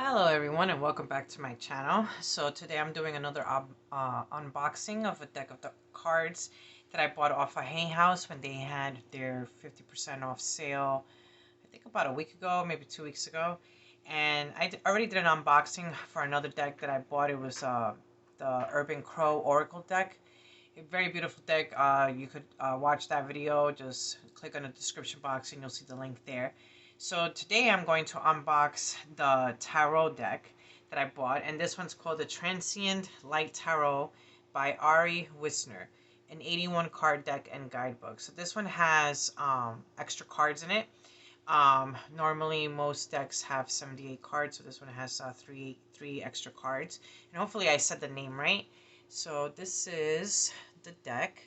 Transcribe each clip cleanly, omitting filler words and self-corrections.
Hello everyone and welcome back to my channel. So today I'm doing another unboxing of a deck of the cards that I bought off of Hay House when they had their 50% off sale, I think about a week ago, maybe 2 weeks ago. And I already did an unboxing for another deck that I bought. It was the Urban Crow Oracle deck. A very beautiful deck. You could watch that video. Just click on the description box and you'll see the link there. So today I'm going to unbox the tarot deck that I bought, and this one's called the Transient Light Tarot by Ari Wisner, an 81 card deck and guidebook. So this one has extra cards in it. Normally most decks have 78 cards, so this one has three extra cards, and hopefully I said the name right. So this is the deck.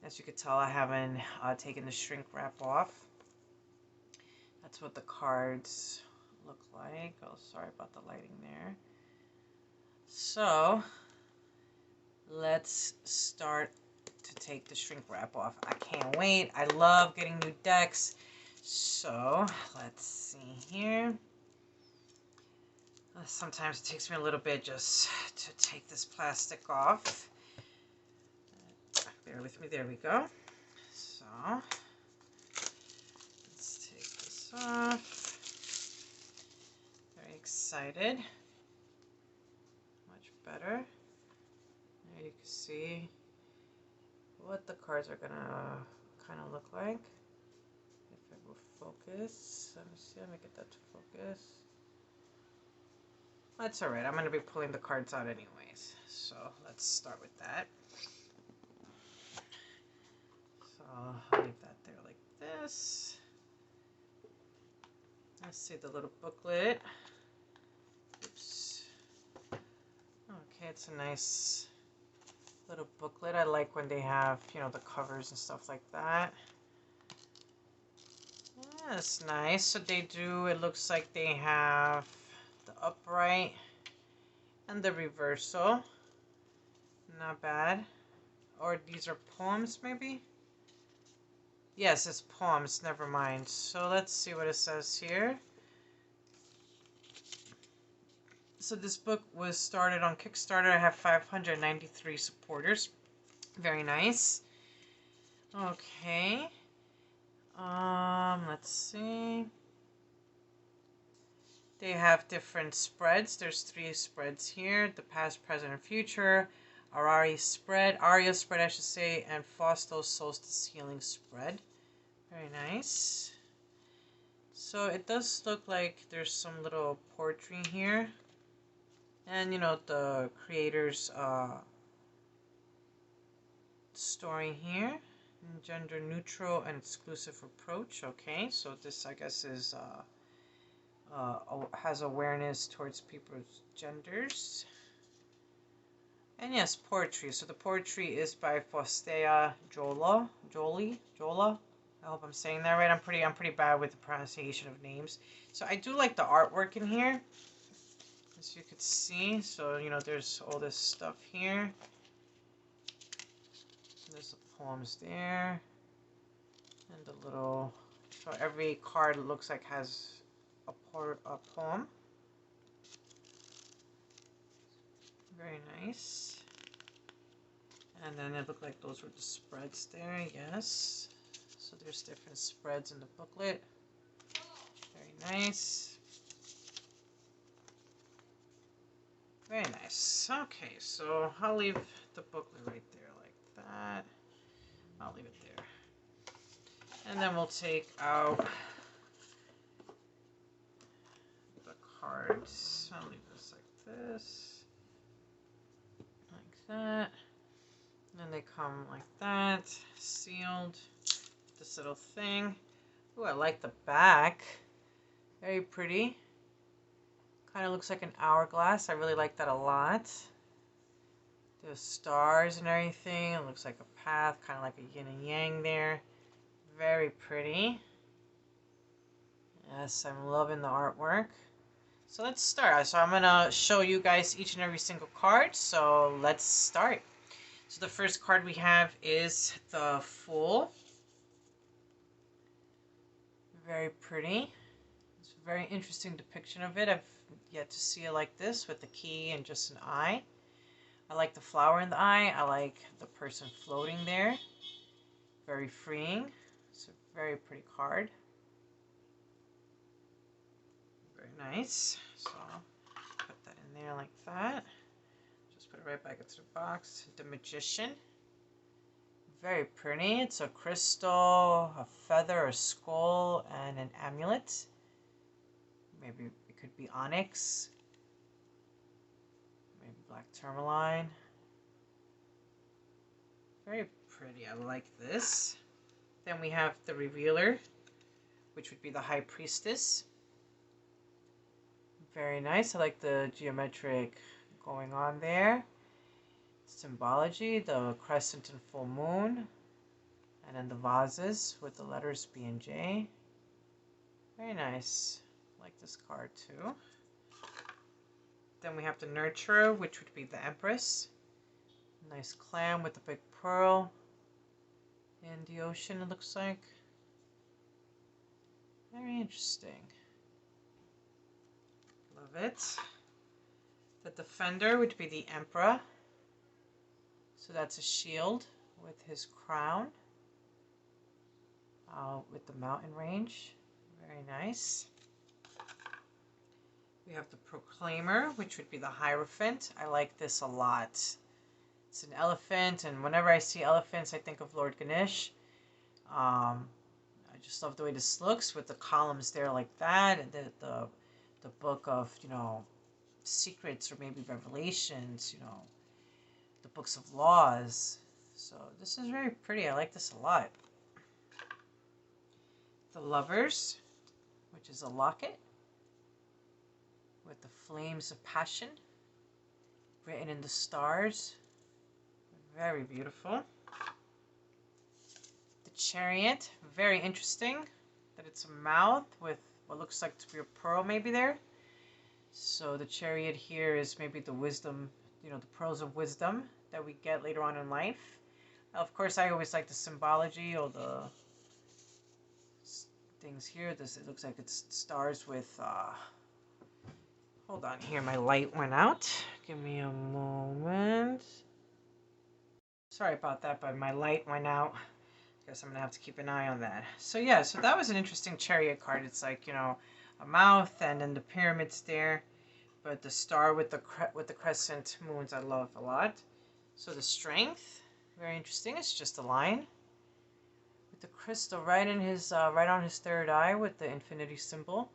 As you can tell, I haven't taken the shrink wrap off. That's what the cards look like. Oh, sorry about the lighting there. So let's start to take the shrink wrap off. I can't wait. I love getting new decks. So let's see here. Sometimes it takes me a little bit just to take this plastic off. Bear with me. There we go. So let's take this off. Very excited. Much better. There you can see what the cards are gonna kind of look like. If it will focus. Let me see. Let me get that to focus. That's alright. I'm gonna be pulling the cards out anyways. So let's start with that. So I'll leave that there like this. Let's see the little booklet. Oops. Okay, it's a nice little booklet. I like when they have, you know, the covers and stuff like that. Yeah, that's nice. So they do, it looks like they have the upright and the reversal. Not bad. Or these are poems, maybe? Yes, it's poems. Never mind. So let's see what it says here. So this book was started on Kickstarter. I have 593 supporters. Very nice. Okay. Let's see. They have different spreads. There's 3 spreads here. The past, present, and future. Aria spread, I should say, and Fausto's Solstice Healing spread. Very nice. So it does look like there's some little poetry here. And, you know, the creator's story here. Gender neutral and exclusive approach. Okay, so this, I guess, is has awareness towards people's genders. And yes, poetry. So the poetry is by Faustea Jola. I hope I'm saying that right. I'm pretty bad with the pronunciation of names. So I do like the artwork in here, as you could see. So, you know, there's all this stuff here. There's the poems there, and the little. So every card looks like has a poem. Very nice. And then it looked like those were the spreads there. Yes. So there's different spreads in the booklet. Very nice. Very nice. Okay, so I'll leave the booklet right there like that. I'll leave it there. And then we'll take out the cards. I'll leave this like this. Like that. And they come like that, sealed. This little thing. Ooh, I like the back. Very pretty. Kind of looks like an hourglass. I really like that a lot. There's stars and everything. It looks like a path, kind of like a yin and yang there. Very pretty. Yes, I'm loving the artwork. So let's start. So I'm going to show you guys each and every single card. So let's start. So the first card we have is the Fool. Very pretty. It's a very interesting depiction of it. I've yet to see it like this with the key and just an eye. I like the flower in the eye. I like the person floating there. Very freeing. It's a very pretty card. Very nice. So put that in there like that. Just put it right back into the box. The Magician. Very pretty. It's a crystal, a feather, a skull, and an amulet. Maybe it could be onyx. Maybe black tourmaline. Very pretty. I like this. Then we have the Revealer, which would be the High Priestess. Very nice. I like the geometric going on there. Symbology, the crescent and full moon, and then the vases with the letters B and J. Very nice. I like this card too. Then we have the Nurturer, which would be the Empress. Nice clam with the big pearl in the ocean, it looks like. Very interesting. Love it. The Defender would be the Emperor. So that's a shield with his crown, with the mountain range. Very nice. We have the Proclaimer, which would be the Hierophant. I like this a lot. It's an elephant, and whenever I see elephants, I think of Lord Ganesh. I just love the way this looks with the columns there like that, and the book of, you know, secrets or maybe revelations, you know, the books of laws. So this is very pretty. I like this a lot. The Lovers, which is a locket with the flames of passion written in the stars. Very beautiful. The Chariot, very interesting that it's a mouth with what looks like to be a pearl maybe there. So the Chariot here is maybe the wisdom, you know, the pearls of wisdom that we get later on in life. Of course, I always like the symbology or the things here. This, it looks like it's stars with, hold on here, my light went out. Give me a moment. Sorry about that, but my light went out. Guess I'm gonna have to keep an eye on that. So yeah, so that was an interesting Chariot card. It's like, you know, a mouth and then the pyramids there. But the star with the crescent moons I love a lot. So the Strength, very interesting. It's just a line with the crystal right in his right on his third eye with the infinity symbol.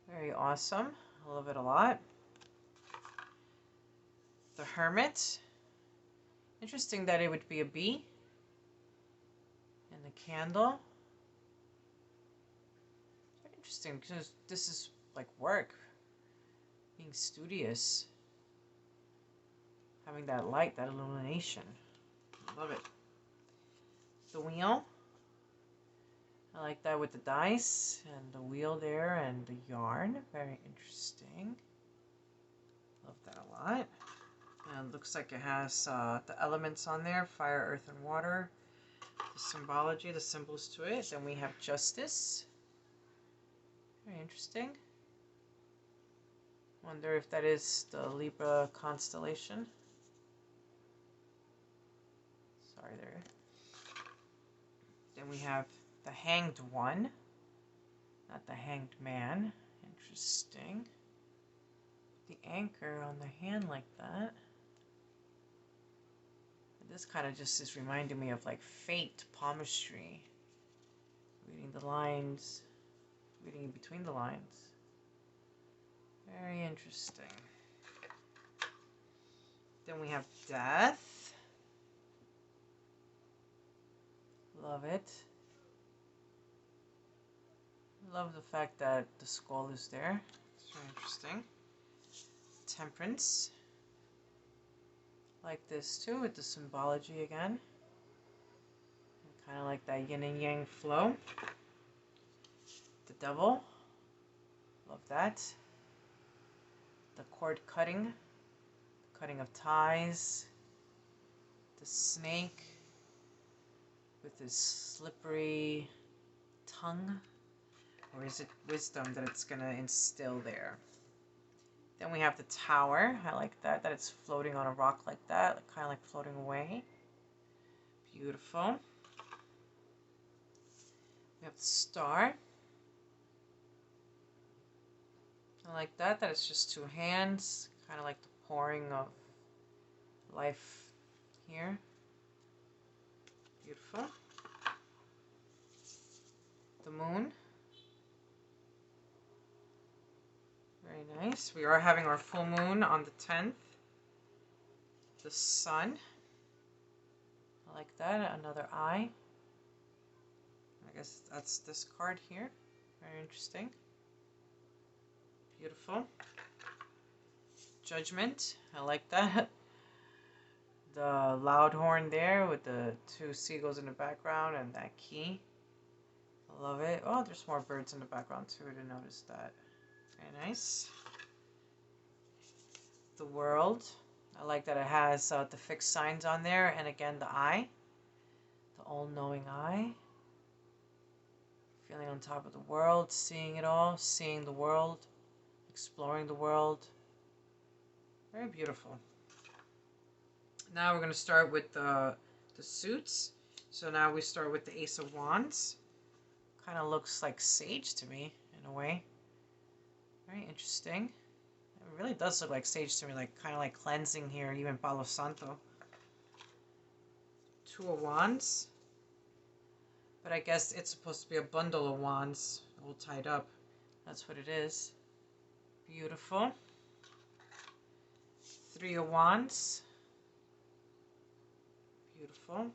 Very awesome. I love it a lot. The Hermit. Interesting that it would be a bee. And the candle. Very interesting because this is like work. Being studious, having that light, that illumination. Love it. The Wheel. I like that with the dice and the wheel there and the yarn. Very interesting. Love that a lot. And it looks like it has the elements on there, fire, earth, and water. The symbology, the symbols to it. Then we have Justice. Very interesting. Wonder if that is the Libra constellation. Sorry there. Then we have the Hanged One, not the Hanged Man. Interesting. The anchor on the hand like that. This kind of just is reminding me of like fate, palmistry. Reading the lines, reading in between the lines. Very interesting. Then we have Death. Love it. Love the fact that the skull is there. It's very interesting. Temperance. Like this too with the symbology again. Kind of like that yin and yang flow. The Devil. Love that. The cord cutting, cutting of ties, the snake with his slippery tongue, or is it wisdom that it's going to instill there? Then we have the Tower. I like that it's floating on a rock like that, kind of like floating away. Beautiful. We have the Star. I like that it's just two hands, kind of like the pouring of life here. Beautiful. The Moon. Very nice. We are having our full moon on the 10th. The Sun. I like that. Another eye. I guess that's this card here. Very interesting. Beautiful. Judgment. I like that. The loud horn there with the two seagulls in the background and that key. I love it. Oh, there's more birds in the background too. I didn't notice that. Very nice. The World. I like that it has the fixed signs on there, and again the eye, the all-knowing eye. Feeling on top of the world, seeing it all, seeing the world, exploring the world. Very beautiful. Now we're going to start with the suits. So now we start with the Ace of Wands. Kind of looks like sage to me in a way. Very interesting. It really does look like sage to me, like kind of like cleansing here, even Palo Santo. Two of Wands. But I guess it's supposed to be a bundle of wands all tied up. That's what it is. Beautiful. Three of Wands. Beautiful.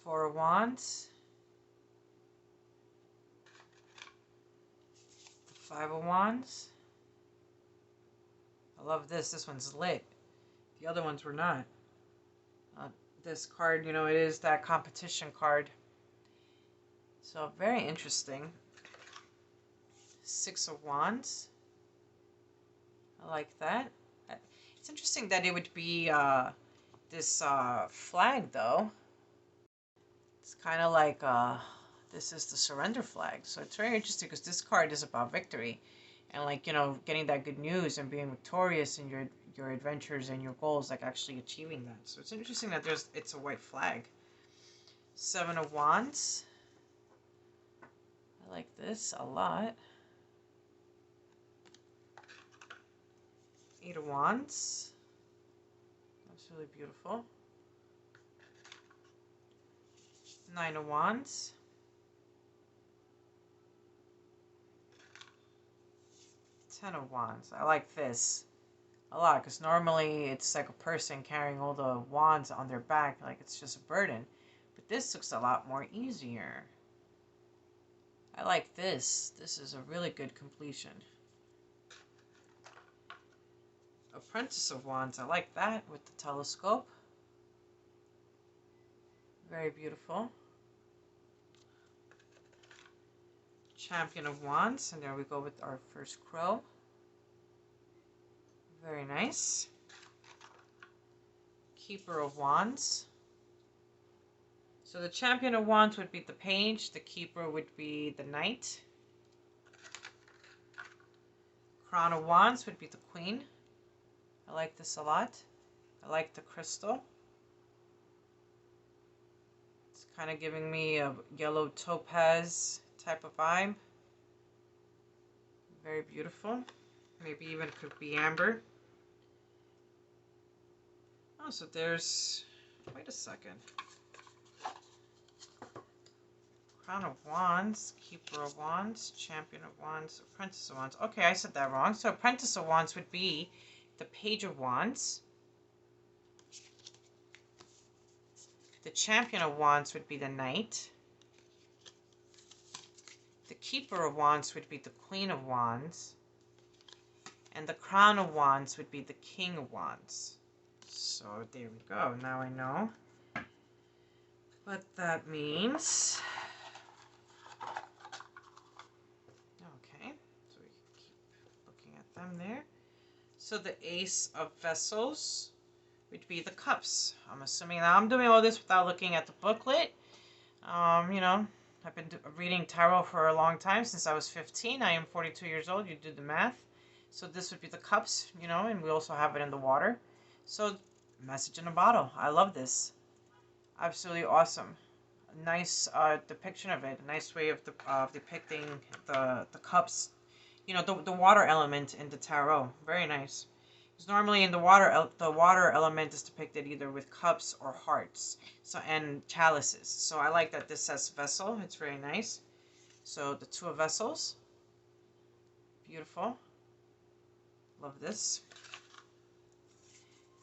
Four of Wands. The Five of Wands. I love this. This one's lit. The other ones were not. This card, you know, it is that competition card. So very interesting. Six of Wands. I like that. It's interesting that it would be this flag, though. It's kind of like this is the surrender flag. So it's very interesting because this card is about victory. And like, you know, getting that good news and being victorious in your adventures and your goals, like actually achieving that. So it's interesting that it's a white flag. Seven of Wands. I like this a lot. Eight of Wands. That's really beautiful. Nine of Wands. Ten of Wands. I like this a lot because normally it's like a person carrying all the wands on their back, like it's just a burden. But this looks a lot more easier. I like this. This is a really good completion. Apprentice of Wands. I like that with the telescope. Very beautiful. Champion of Wands. And there we go with our first crow. Very nice. Keeper of Wands. So the Champion of Wands would be the Page. The Keeper would be the Knight. Crown of Wands would be the Queen. I like this a lot. I like the crystal. It's kind of giving me a yellow topaz type of vibe. Very beautiful. Maybe even could be amber. Oh, so there's... Wait a second. Crown of Wands, Keeper of Wands, Champion of Wands, Apprentice of Wands. Okay, I said that wrong. So Apprentice of Wands would be the Page of Wands. The Champion of Wands would be the Knight. The Keeper of Wands would be the Queen of Wands. And the Crown of Wands would be the King of Wands. So there we go. Now I know what that means. Okay, so we can keep looking at them there. So the Ace of Vessels would be the Cups. I'm assuming now I'm doing all this without looking at the booklet. You know, I've been reading tarot for a long time, since I was 15. I am 42 years old. You do the math. So this would be the cups, you know, and we also have it in the water. So message in a bottle. I love this. Absolutely awesome. A nice depiction of it. A nice way of depicting the cups. You know, the water element in the tarot. Very nice. Because normally in the water element is depicted either with cups or hearts. So and chalices. So I like that this says vessel. It's very nice. So the two of vessels. Beautiful. Love this.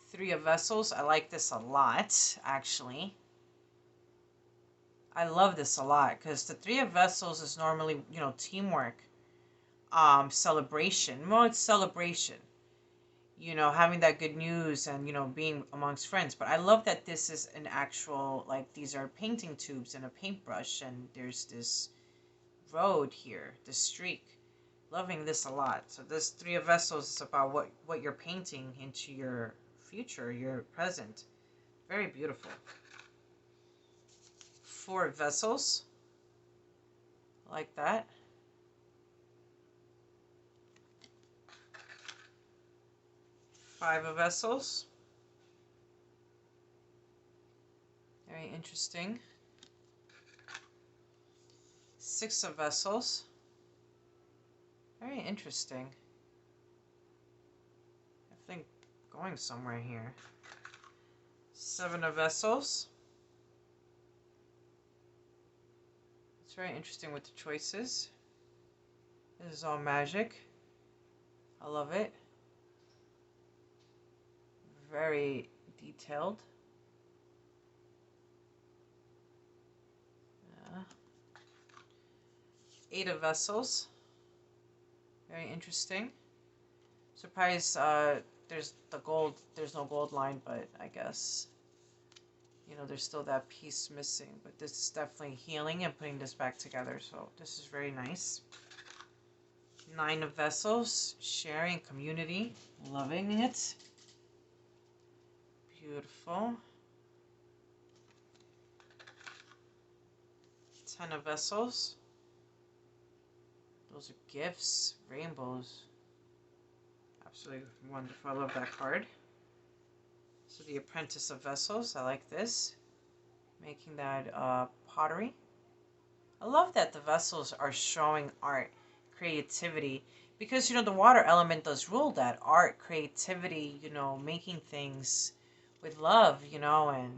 Three of vessels. I like this a lot, actually. I love this a lot because the three of vessels is normally, you know, teamwork, celebration. Well, it's celebration. You know, having that good news and, you know, being amongst friends. But I love that this is an actual, like, these are painting tubes and a paintbrush, and there's this road here, this streak. Loving this a lot. So this three of vessels is about what you're painting into your future, your present. Very beautiful. Four of vessels. Like that. Five of vessels. Very interesting. Six of vessels. Very interesting. I think going somewhere here. Seven of vessels. It's very interesting with the choices. This is all magic. I love it. Very detailed. Eight of vessels. Very interesting. Surprised there's no gold line, but I guess, you know, there's still that piece missing. But this is definitely healing and putting this back together, so this is very nice. Nine of vessels, sharing, community, loving it. Beautiful. 10 of vessels. Those are gifts, rainbows. Absolutely wonderful. I love that card. So the Apprentice of Vessels. I like this. Making that pottery. I love that the vessels are showing art, creativity. Because, you know, the water element does rule that. Art, creativity, you know, making things with love, you know, and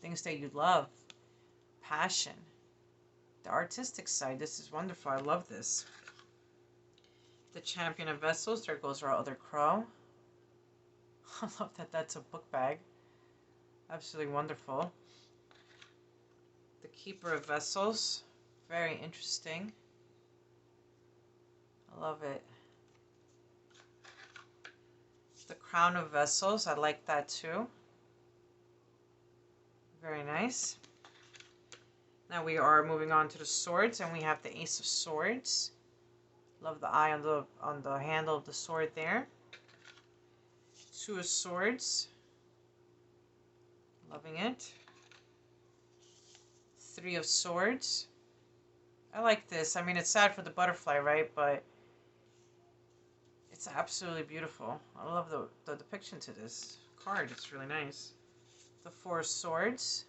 things that you love. Passion. The artistic side. This is wonderful. I love this. The Champion of Vessels. There goes our other crow. I love that that's a book bag. Absolutely wonderful. The Keeper of Vessels. Very interesting. I love it. The Crown of Vessels. I like that too. Very nice. Now we are moving on to the swords, and we have the Ace of Swords. Love the eye on the handle of the sword there. Two of Swords. Loving it. Three of Swords. I like this. I mean, it's sad for the butterfly, right? But it's absolutely beautiful. I love the depiction to this card. It's really nice. The Four of Swords.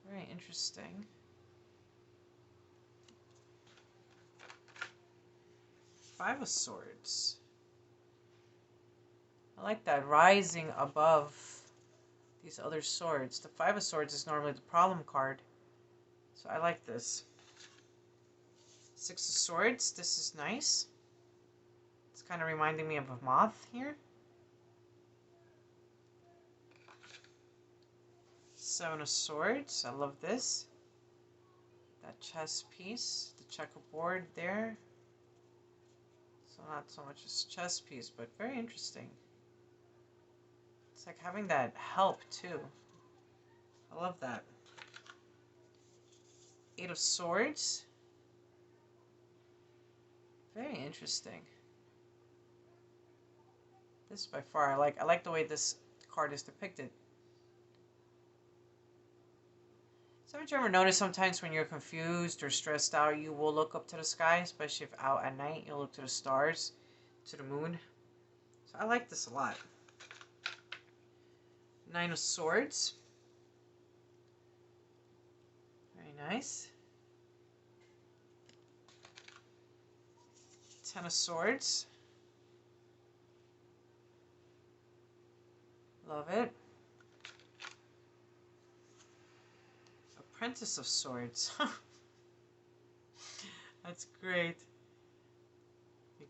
Very interesting. Five of Swords. I like that, rising above these other swords. The Five of Swords is normally the problem card, so I like this. Six of Swords. This is nice. It's kind of reminding me of a moth here. Seven of Swords. I love this. That chess piece, the checkerboard there. So not so much a chess piece, but very interesting. It's like having that help too. I love that. Eight of Swords. Very interesting. This by far, I like the way this card is depicted. It's So haven't you ever noticed sometimes when you're confused or stressed out, you will look up to the sky, especially if out at night, you'll look to the stars, to the moon. So I like this a lot. Nine of Swords. Very nice. Ten of Swords. Love it. Apprentice of Swords. That's great.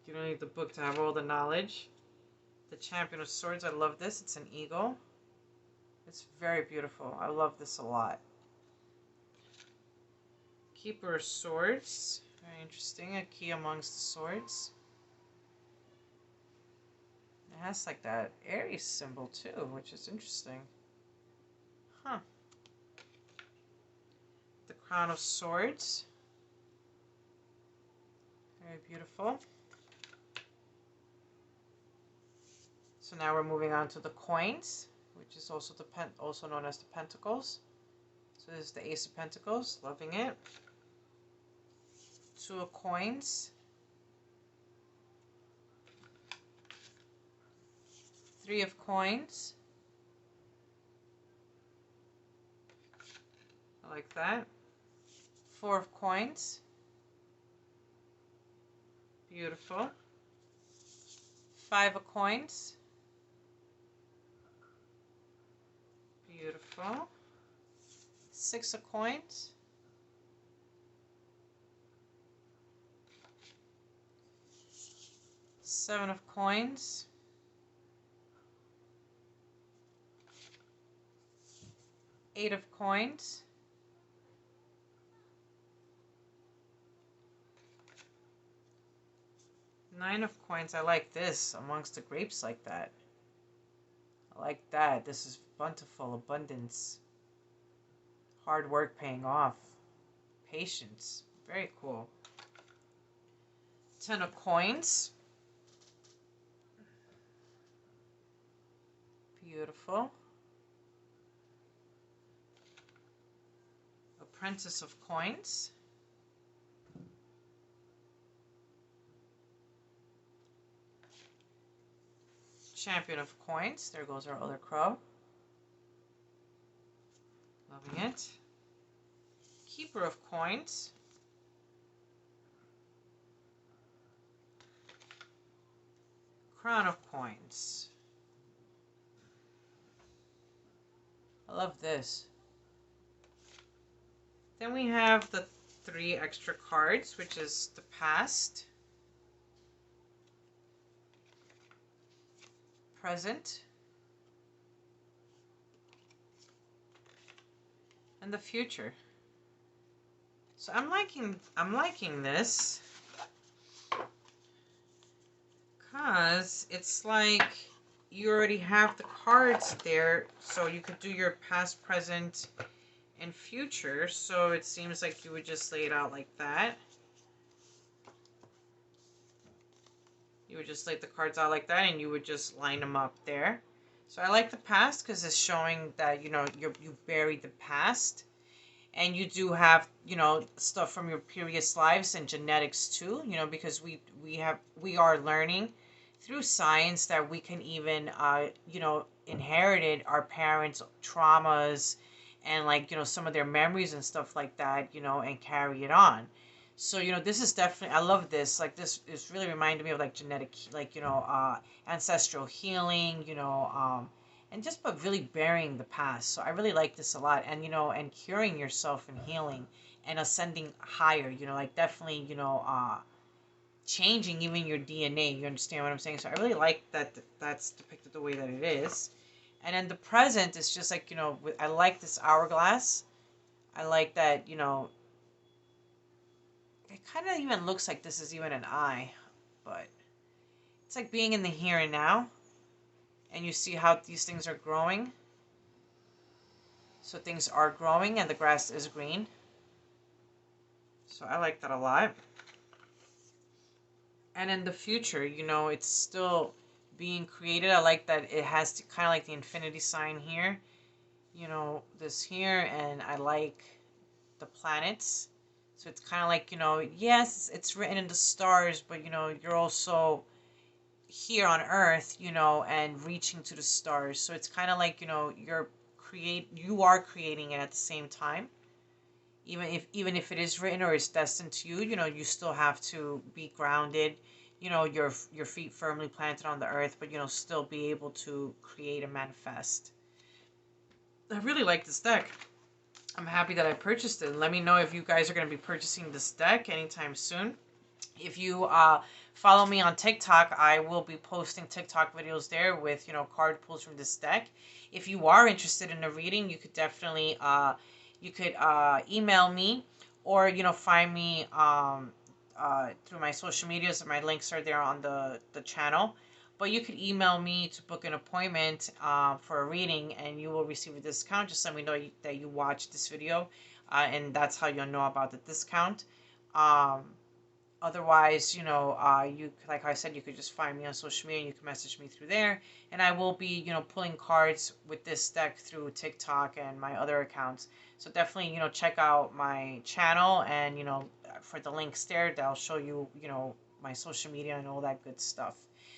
You don't need the book to have all the knowledge. The Champion of Swords. I love this. It's an eagle. It's very beautiful. I love this a lot. Keeper of Swords. Very interesting. A key amongst the swords. It has like that Aries symbol too, which is interesting. Huh. The Crown of Swords. Very beautiful. So now we're moving on to the coins, which is also also known as the Pentacles. So this is the Ace of Pentacles. Loving it. Two of Coins. Three of Coins. I like that. Four of Coins. Beautiful. Five of Coins. Beautiful. Six of Coins. Seven of Coins. Eight of Coins. Nine of Coins. I like this amongst the grapes like that. I like that. This is bountiful, abundance. Hard work paying off. Patience. Very cool. Ten of Coins. Beautiful. Apprentice of Coins. Champion of Coins. There goes our other crow. Loving it. Keeper of Coins. Crown of Coins. I love this. Then we have the 3 extra cards, which is the past, present, and the future. So I'm liking this because it's like you already have the cards there, so you could do your past, present, and future. So it seems like you would just lay it out like that. You would just lay the cards out like that, and you would just line them up there. So I like the past because it's showing that, you know, you buried the past, and you do have, you know, stuff from your previous lives and genetics too, you know, because we are learning through science that we can even you know, inherited our parents' traumas and, like, you know, some of their memories and stuff like that, you know, and carry it on. So, you know, this is definitely, I love this. Like, this is really reminding me of, like, genetic, like, you know, ancestral healing, you know, and just but really burying the past. So I really like this a lot. And, you know, and curing yourself and healing and ascending higher, you know, like definitely, you know, changing even your DNA. You understand what I'm saying? So I really like that that's depicted the way that it is. And then the present is just like, you know, I like this hourglass. I like that, you know, it kind of even looks like this is even an eye, but it's like being in the here and now, and you see how these things are growing. So things are growing and the grass is green. So I like that a lot. And in the future, you know, it's still being created. I like that it has kind of like the infinity sign here, you know, this here, and I like the planets. So it's kind of like, yes, it's written in the stars, but, you're also here on Earth, and reaching to the stars. So it's kind of like, you are creating it at the same time. Even if it is written or it's destined to you, you still have to be grounded, your feet firmly planted on the earth, but still be able to create and manifest. I really like this deck. I'm happy that I purchased it. Let me know if you guys are going to be purchasing this deck anytime soon. If you follow me on TikTok, I will be posting TikTok videos there with, card pulls from this deck. If you are interested in a reading, you could definitely email me, or, find me through my social medias, and my links are there on the channel. But you could email me to book an appointment for a reading, and you will receive a discount. Just let me know that you watched this video, and that's how you'll know about the discount. Otherwise, you, like I said, you could just find me on social media. You can message me through there, and I will be, pulling cards with this deck through TikTok and my other accounts. So definitely, check out my channel, and, for the links there, that'll show you, my social media and all that good stuff.